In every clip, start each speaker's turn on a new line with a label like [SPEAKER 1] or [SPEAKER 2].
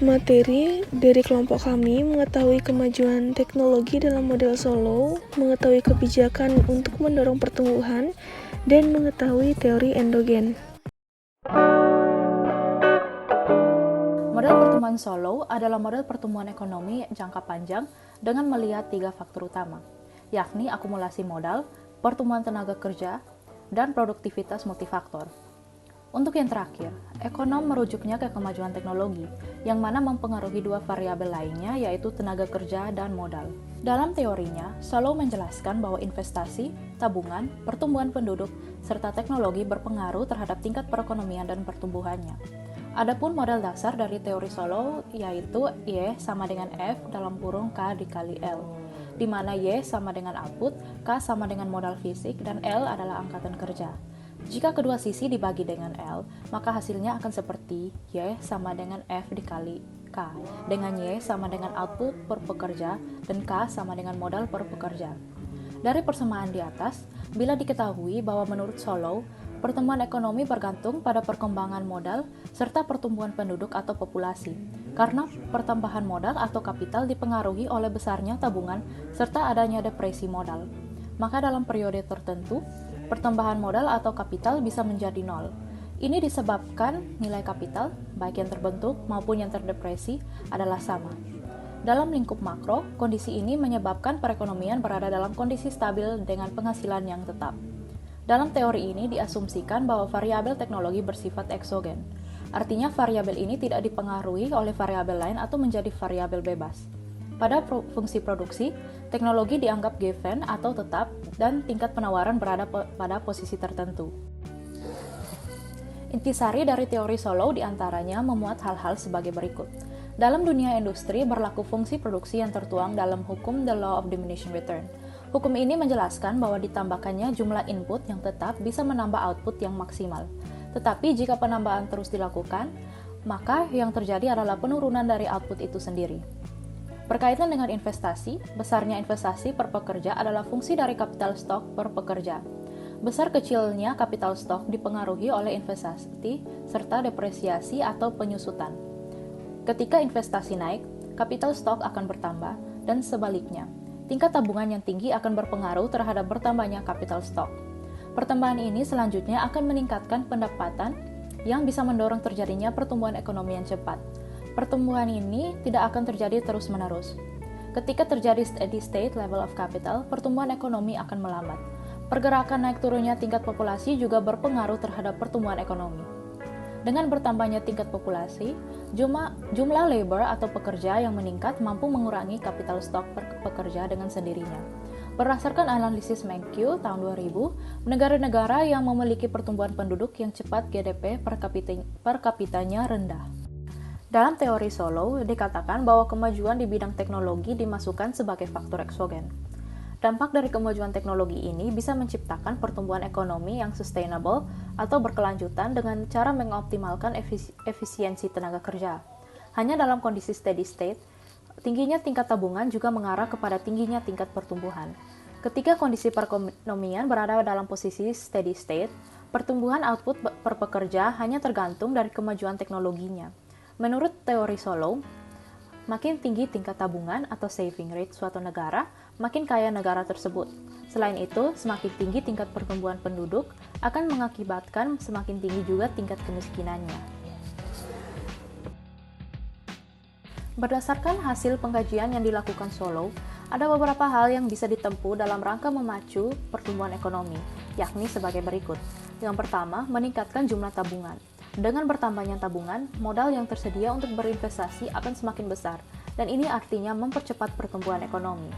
[SPEAKER 1] Materi dari kelompok kami mengetahui kemajuan teknologi dalam model Solow, mengetahui kebijakan untuk mendorong pertumbuhan, dan mengetahui teori endogen.
[SPEAKER 2] Model pertumbuhan Solow adalah model pertumbuhan ekonomi jangka panjang dengan melihat 3 faktor utama, yakni akumulasi modal, pertumbuhan tenaga kerja, dan produktivitas multifaktor. Untuk yang terakhir, ekonom merujuknya ke kemajuan teknologi, yang mana mempengaruhi 2 variabel lainnya yaitu tenaga kerja dan modal. Dalam teorinya, Solow menjelaskan bahwa investasi, tabungan, pertumbuhan penduduk, serta teknologi berpengaruh terhadap tingkat perekonomian dan pertumbuhannya. Adapun model dasar dari teori Solow yaitu Y sama dengan F dalam kurung K dikali L, di mana Y sama dengan output, K sama dengan modal fisik, dan L adalah angkatan kerja. Jika kedua sisi dibagi dengan L, maka hasilnya akan seperti Y sama dengan F dikali K, dengan Y sama dengan output per pekerja, dan K sama dengan modal per pekerja. Dari persamaan di atas, bila diketahui bahwa menurut Solow, pertumbuhan ekonomi bergantung pada perkembangan modal serta pertumbuhan penduduk atau populasi, karena pertambahan modal atau kapital dipengaruhi oleh besarnya tabungan serta adanya depresi modal. Maka dalam periode tertentu, pertambahan modal atau kapital bisa menjadi nol. Ini disebabkan nilai kapital, baik yang terbentuk maupun yang terdepresi, adalah sama. Dalam lingkup makro, kondisi ini menyebabkan perekonomian berada dalam kondisi stabil dengan penghasilan yang tetap. Dalam teori ini diasumsikan bahwa variabel teknologi bersifat eksogen. Artinya variabel ini tidak dipengaruhi oleh variabel lain atau menjadi variabel bebas. Pada fungsi produksi, teknologi dianggap given atau tetap dan tingkat penawaran berada pada posisi tertentu. Intisari dari teori Solow diantaranya memuat hal-hal sebagai berikut. Dalam dunia industri berlaku fungsi produksi yang tertuang dalam hukum The Law of Diminishing Return. Hukum ini menjelaskan bahwa ditambahkannya jumlah input yang tetap bisa menambah output yang maksimal. Tetapi jika penambahan terus dilakukan, maka yang terjadi adalah penurunan dari output itu sendiri. Berkaitan dengan investasi, besarnya investasi per pekerja adalah fungsi dari capital stock per pekerja. Besar kecilnya capital stock dipengaruhi oleh investasi serta depresiasi atau penyusutan. Ketika investasi naik, capital stock akan bertambah, dan sebaliknya, tingkat tabungan yang tinggi akan berpengaruh terhadap bertambahnya capital stock. Pertambahan ini selanjutnya akan meningkatkan pendapatan yang bisa mendorong terjadinya pertumbuhan ekonomi yang cepat. Pertumbuhan ini tidak akan terjadi terus-menerus. Ketika terjadi steady state level of capital, pertumbuhan ekonomi akan melambat. Pergerakan naik turunnya tingkat populasi juga berpengaruh terhadap pertumbuhan ekonomi. Dengan bertambahnya tingkat populasi, jumlah labor atau pekerja yang meningkat mampu mengurangi capital stock per pekerja dengan sendirinya. Berdasarkan analisis Menkyu tahun 2000, negara-negara yang memiliki pertumbuhan penduduk yang cepat GDP per kapitanya rendah. Dalam teori Solow, dikatakan bahwa kemajuan di bidang teknologi dimasukkan sebagai faktor eksogen. Dampak dari kemajuan teknologi ini bisa menciptakan pertumbuhan ekonomi yang sustainable atau berkelanjutan dengan cara mengoptimalkan efisiensi tenaga kerja. Hanya dalam kondisi steady state, tingginya tingkat tabungan juga mengarah kepada tingginya tingkat pertumbuhan. Ketika kondisi perekonomian berada dalam posisi steady state, pertumbuhan output per pekerja hanya tergantung dari kemajuan teknologinya. Menurut teori Solow, makin tinggi tingkat tabungan atau saving rate suatu negara, makin kaya negara tersebut. Selain itu, semakin tinggi tingkat pertumbuhan penduduk akan mengakibatkan semakin tinggi juga tingkat kemiskinannya. Berdasarkan hasil pengkajian yang dilakukan Solow, ada beberapa hal yang bisa ditempuh dalam rangka memacu pertumbuhan ekonomi, yakni sebagai berikut. Yang pertama, meningkatkan jumlah tabungan. Dengan bertambahnya tabungan, modal yang tersedia untuk berinvestasi akan semakin besar, dan ini artinya mempercepat pertumbuhan ekonomi.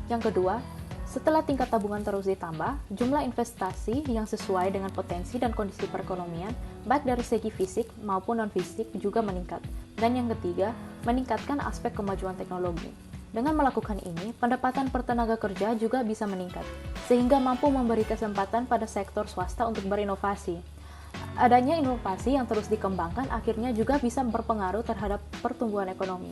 [SPEAKER 2] Yang kedua, setelah tingkat tabungan terus ditambah, jumlah investasi yang sesuai dengan potensi dan kondisi perekonomian, baik dari segi fisik maupun non-fisik juga meningkat. Dan yang ketiga, meningkatkan aspek kemajuan teknologi. Dengan melakukan ini, pendapatan per tenaga kerja juga bisa meningkat, sehingga mampu memberi kesempatan pada sektor swasta untuk berinovasi. Adanya inovasi yang terus dikembangkan akhirnya juga bisa berpengaruh terhadap pertumbuhan ekonomi.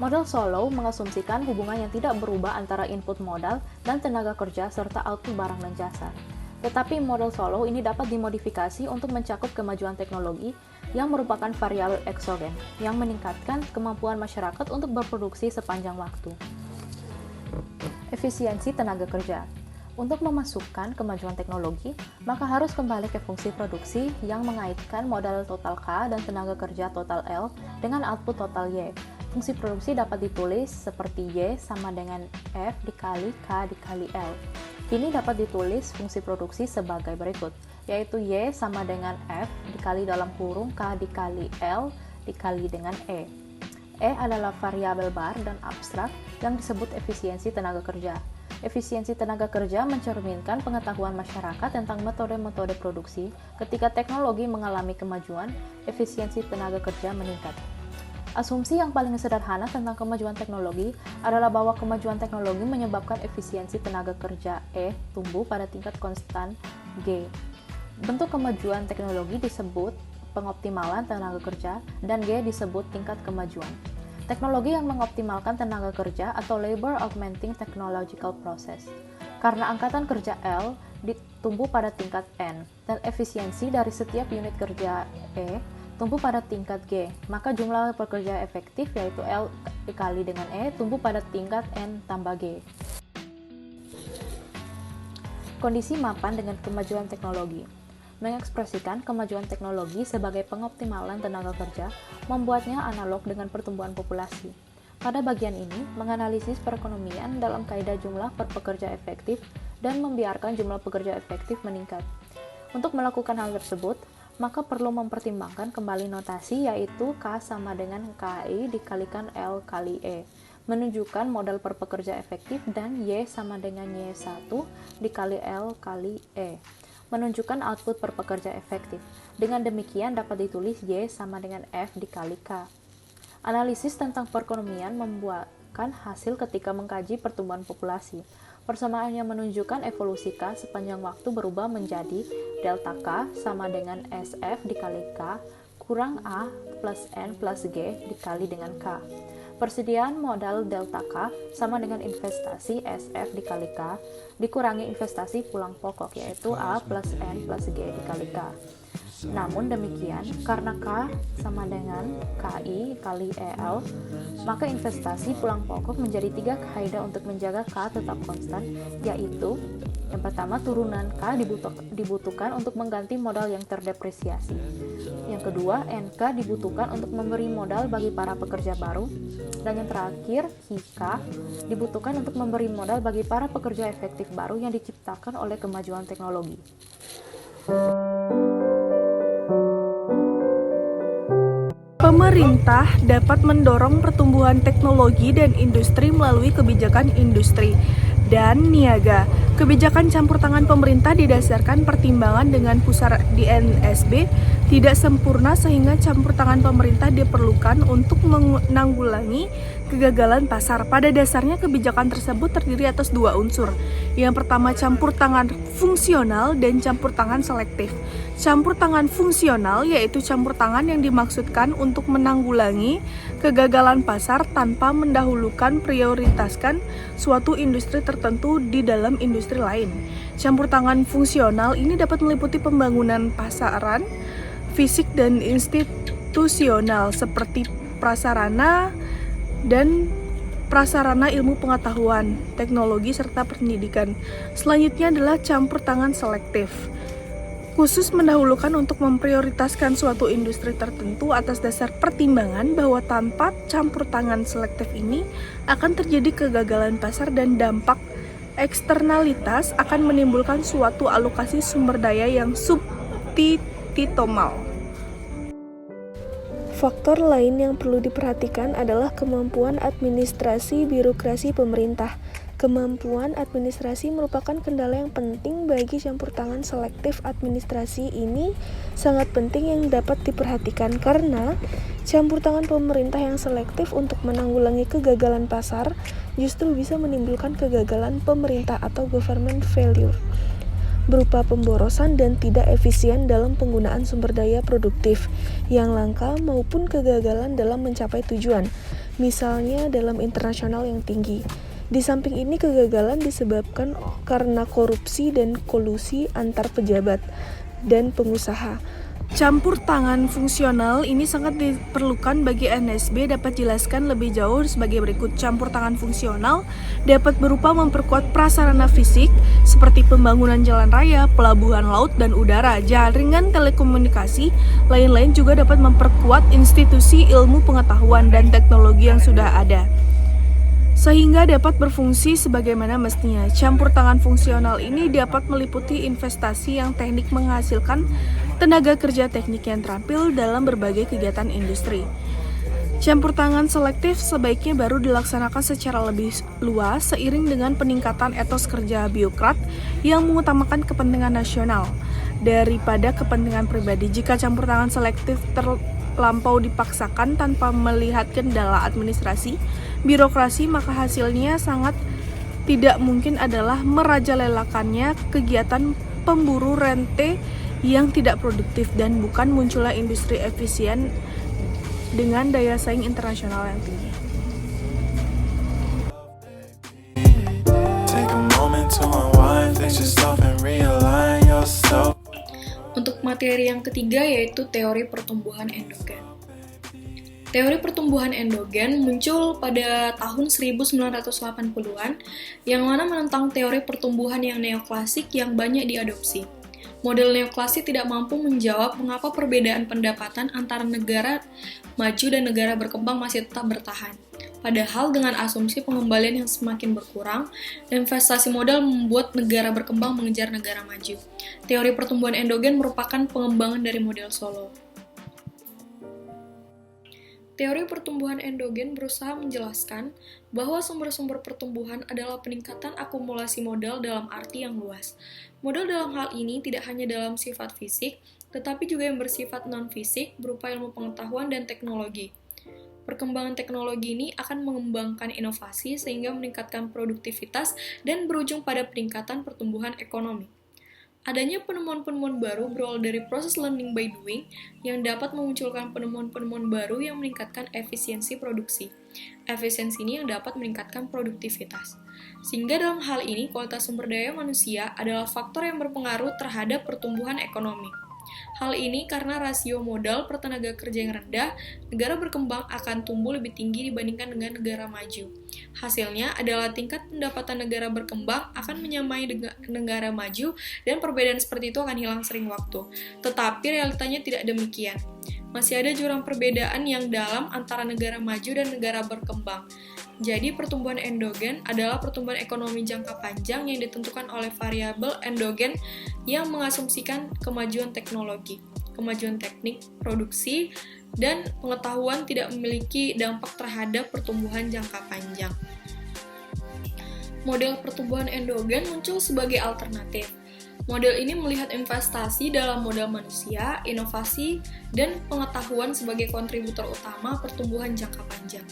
[SPEAKER 2] Model Solow mengasumsikan hubungan yang tidak berubah antara input modal dan tenaga kerja serta output barang dan jasa. Tetapi model Solow ini dapat dimodifikasi untuk mencakup kemajuan teknologi yang merupakan variabel eksogen yang meningkatkan kemampuan masyarakat untuk berproduksi sepanjang waktu. Efisiensi tenaga kerja. Untuk memasukkan kemajuan teknologi, maka harus kembali ke fungsi produksi yang mengaitkan modal total K dan tenaga kerja total L dengan output total Y. Fungsi produksi dapat ditulis seperti Y sama dengan F dikali K dikali L. Ini dapat ditulis fungsi produksi sebagai berikut, yaitu Y sama dengan F dikali dalam kurung K dikali L dikali dengan E. E adalah variabel bar dan abstrak yang disebut efisiensi tenaga kerja. Efisiensi tenaga kerja mencerminkan pengetahuan masyarakat tentang metode-metode produksi. Ketika teknologi mengalami kemajuan, efisiensi tenaga kerja meningkat. Asumsi yang paling sederhana tentang kemajuan teknologi adalah bahwa kemajuan teknologi menyebabkan efisiensi tenaga kerja E tumbuh pada tingkat konstan G. Bentuk kemajuan teknologi disebut pengoptimalan tenaga kerja dan G disebut tingkat kemajuan. Teknologi yang mengoptimalkan tenaga kerja atau labor augmenting technological process. Karena angkatan kerja L tumbuh pada tingkat N dan efisiensi dari setiap unit kerja E tumbuh pada tingkat G, maka jumlah pekerja efektif yaitu L dikali dengan E tumbuh pada tingkat N tambah G. Kondisi mapan dengan kemajuan teknologi. Mengekspresikan kemajuan teknologi sebagai pengoptimalan tenaga kerja membuatnya analog dengan pertumbuhan populasi. Pada bagian ini, menganalisis perekonomian dalam kaidah jumlah per pekerja efektif dan membiarkan jumlah pekerja efektif meningkat. Untuk melakukan hal tersebut, maka perlu mempertimbangkan kembali notasi yaitu K sama dengan KI dikalikan L kali E, menunjukkan modal per pekerja efektif, dan Y sama dengan Y1 dikali L kali E, menunjukkan output per pekerja efektif. Dengan demikian dapat ditulis Y sama dengan F dikali K. Analisis tentang perekonomian membuahkan hasil ketika mengkaji pertumbuhan populasi. Persamaan yang menunjukkan evolusi K sepanjang waktu berubah menjadi delta K sama dengan SF dikali K kurang A plus N plus G dikali dengan K. Persediaan modal delta K sama dengan investasi SF dikali K dikurangi investasi pulang pokok yaitu A plus N plus G dikali K. Namun demikian, karena K sama dengan KI kali EL, maka investasi pulang pokok menjadi 3 kaidah untuk menjaga K tetap konstan, yaitu yang pertama, turunan K dibutuhkan untuk mengganti modal yang terdepresiasi. Yang kedua, NK dibutuhkan untuk memberi modal bagi para pekerja baru. Dan yang terakhir, HK dibutuhkan untuk memberi modal bagi para pekerja efektif baru yang diciptakan oleh kemajuan teknologi.
[SPEAKER 1] Pemerintah dapat mendorong pertumbuhan teknologi dan industri melalui kebijakan industri dan niaga. Kebijakan campur tangan pemerintah didasarkan pertimbangan dengan pusat di NSB tidak sempurna sehingga campur tangan pemerintah diperlukan untuk menanggulangi kegagalan pasar. Pada dasarnya kebijakan tersebut terdiri atas 2 unsur. Yang pertama, campur tangan fungsional dan campur tangan selektif. Campur tangan fungsional yaitu campur tangan yang dimaksudkan untuk menanggulangi kegagalan pasar tanpa mendahulukan prioritaskan suatu industri tertentu di dalam industri lain. Campur tangan fungsional ini dapat meliputi pembangunan pasaran fisik dan institusional seperti prasarana dan prasarana ilmu pengetahuan, teknologi, serta pendidikan. Selanjutnya adalah campur tangan selektif, khusus mendahulukan untuk memprioritaskan suatu industri tertentu atas dasar pertimbangan bahwa tanpa campur tangan selektif ini akan terjadi kegagalan pasar dan dampak eksternalitas akan menimbulkan suatu alokasi sumber daya yang suboptimal. Faktor lain yang perlu diperhatikan adalah kemampuan administrasi birokrasi pemerintah. Kemampuan administrasi merupakan kendala yang penting bagi campur tangan selektif. Administrasi ini sangat penting yang dapat diperhatikan karena campur tangan pemerintah yang selektif untuk menanggulangi kegagalan pasar justru bisa menimbulkan kegagalan pemerintah atau government failure, berupa pemborosan dan tidak efisien dalam penggunaan sumber daya produktif yang langka maupun kegagalan dalam mencapai tujuan, misalnya dalam internasional yang tinggi. Di samping ini, kegagalan disebabkan karena korupsi dan kolusi antar pejabat dan pengusaha. Campur tangan fungsional ini sangat diperlukan bagi NSB. Dapat jelaskan lebih jauh sebagai berikut. Campur tangan fungsional dapat berupa memperkuat prasarana fisik seperti pembangunan jalan raya, pelabuhan laut dan udara, jaringan telekomunikasi. Lain-lain juga dapat memperkuat institusi ilmu pengetahuan dan teknologi yang sudah ada, sehingga dapat berfungsi sebagaimana mestinya. Campur tangan fungsional ini dapat meliputi investasi yang teknik menghasilkan tenaga kerja teknik yang terampil dalam berbagai kegiatan industri. Campur tangan selektif sebaiknya baru dilaksanakan secara lebih luas seiring dengan peningkatan etos kerja birokrat yang mengutamakan kepentingan nasional daripada kepentingan pribadi. Jika campur tangan selektif terlampau dipaksakan tanpa melihat kendala administrasi, birokrasi, maka hasilnya sangat tidak mungkin adalah merajalelakannya kegiatan pemburu rente yang tidak produktif dan bukan munculnya industri efisien dengan daya saing internasional yang tinggi.
[SPEAKER 3] Untuk materi yang ketiga yaitu teori pertumbuhan endogen. Teori pertumbuhan endogen muncul pada tahun 1980-an yang mana menentang teori pertumbuhan yang neoklasik yang banyak diadopsi. Model neoklasik tidak mampu menjawab mengapa perbedaan pendapatan antara negara maju dan negara berkembang masih tetap bertahan. Padahal dengan asumsi pengembalian yang semakin berkurang, investasi modal membuat negara berkembang mengejar negara maju. Teori pertumbuhan endogen merupakan pengembangan dari model Solow. Teori pertumbuhan endogen berusaha menjelaskan bahwa sumber-sumber pertumbuhan adalah peningkatan akumulasi modal dalam arti yang luas. Modal dalam hal ini tidak hanya dalam sifat fisik, tetapi juga yang bersifat non-fisik berupa ilmu pengetahuan dan teknologi. Perkembangan teknologi ini akan mengembangkan inovasi sehingga meningkatkan produktivitas dan berujung pada peningkatan pertumbuhan ekonomi. Adanya penemuan-penemuan baru berawal dari proses learning by doing yang dapat memunculkan penemuan-penemuan baru yang meningkatkan efisiensi produksi. Efisiensi ini yang dapat meningkatkan produktivitas. Sehingga dalam hal ini kualitas sumber daya manusia adalah faktor yang berpengaruh terhadap pertumbuhan ekonomi. Hal ini karena rasio modal per tenaga kerja yang rendah, negara berkembang akan tumbuh lebih tinggi dibandingkan dengan negara maju. Hasilnya adalah tingkat pendapatan negara berkembang akan menyamai negara maju dan perbedaan seperti itu akan hilang sering waktu. Tetapi realitanya tidak demikian. Masih ada jurang perbedaan yang dalam antara negara maju dan negara berkembang. Jadi pertumbuhan endogen adalah pertumbuhan ekonomi jangka panjang yang ditentukan oleh variabel endogen yang mengasumsikan kemajuan teknologi, kemajuan teknik, produksi, dan pengetahuan tidak memiliki dampak terhadap pertumbuhan jangka panjang. Model pertumbuhan endogen muncul sebagai alternatif. Model ini melihat investasi dalam modal manusia, inovasi, dan pengetahuan sebagai kontributor utama pertumbuhan jangka panjang.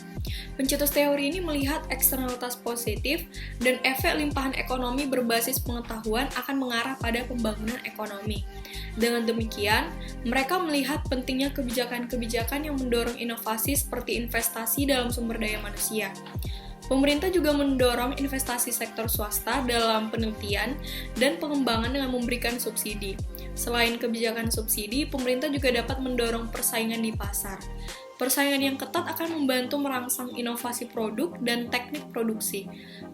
[SPEAKER 3] Pencetus teori ini melihat eksternalitas positif dan efek limpahan ekonomi berbasis pengetahuan akan mengarah pada pembangunan ekonomi. Dengan demikian, mereka melihat pentingnya kebijakan-kebijakan yang mendorong inovasi seperti investasi dalam sumber daya manusia. Pemerintah juga mendorong investasi sektor swasta dalam penelitian dan pengembangan dengan memberikan subsidi. Selain kebijakan subsidi, pemerintah juga dapat mendorong persaingan di pasar. Persaingan yang ketat akan membantu merangsang inovasi produk dan teknik produksi.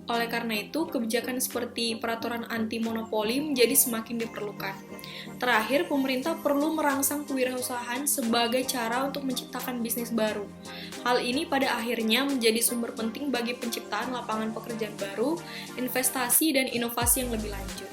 [SPEAKER 3] Oleh karena itu, kebijakan seperti peraturan anti-monopoli menjadi semakin diperlukan. Terakhir, pemerintah perlu merangsang kewirausahaan sebagai cara untuk menciptakan bisnis baru. Hal ini pada akhirnya menjadi sumber penting bagi penciptaan lapangan pekerjaan baru, investasi, dan inovasi yang lebih lanjut.